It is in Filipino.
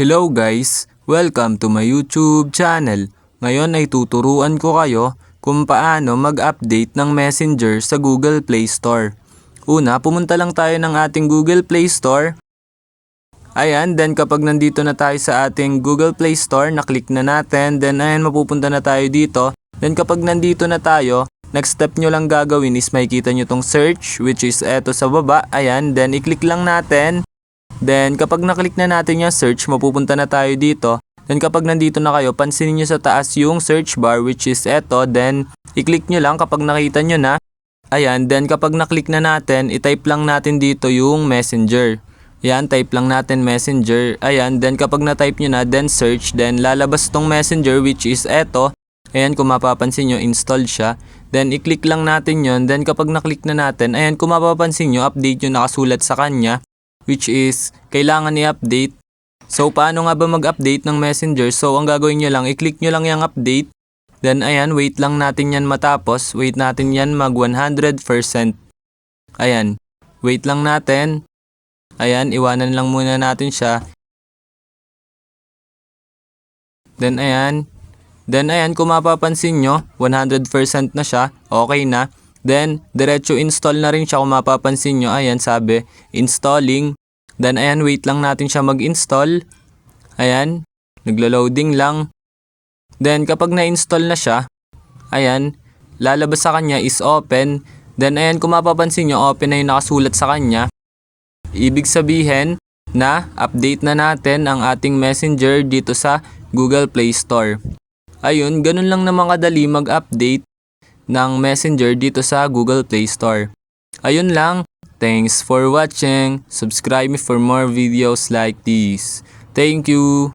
Hello guys! Welcome to my YouTube channel. Ngayon ay tuturuan ko kayo kung paano mag-update ng Messenger sa Google Play Store. Una, pumunta lang tayo ng ating Google Play Store. Ayan, then kapag nandito na tayo sa ating Google Play Store, na-click na natin. Then ayan, mapupunta na tayo dito. Then kapag nandito na tayo, next step nyo lang gagawin is makikita nyo tong search, which is eto sa baba. Ayan, then i-click lang natin. Then kapag naklik na natin yung search, mapupunta na tayo dito. Then kapag nandito na kayo, pansinin nyo sa taas yung search bar, which is eto. Then i-click nyo lang kapag nakita nyo na. Ayan, then kapag naklik na natin, i-type lang natin dito yung Messenger. Ayan, type lang natin Messenger. Ayan, then kapag na-type nyo na, then search. Then lalabas tong Messenger, which is eto. Ayan, kung mapapansin nyo, installed siya. Then i-click lang natin yon. Then kapag naklik na natin, ayan, kung mapapansin nyo, update yung nakasulat sa kanya, which is kailangan i-update. So paano nga ba mag-update ng Messenger? So ang gagawin nyo lang, i-click nyo lang yung update. Then ayan, wait lang natin yan matapos. Wait natin yan mag 100%. Ayan, wait lang natin. Ayan, iwanan lang muna natin siya. Then ayan, kung mapapansin nyo, 100% na siya. Okay na. Then, diretso install na rin siya kung mapapansin nyo. Ayan, sabi, installing. Then, ayan, wait lang natin siya mag-install. Ayan, naglo-loading lang. Then, kapag na-install na siya, ayan, lalabas sa kanya is open. Then, ayan, kung mapapansin nyo, open na yung nakasulat sa kanya. Ibig sabihin na update na natin ang ating Messenger dito sa Google Play Store. Ayun, ganun lang naman kadali mag-update ng Messenger dito sa Google Play Store. Ayun lang. Thanks for watching. Subscribe me for more videos like this. Thank you.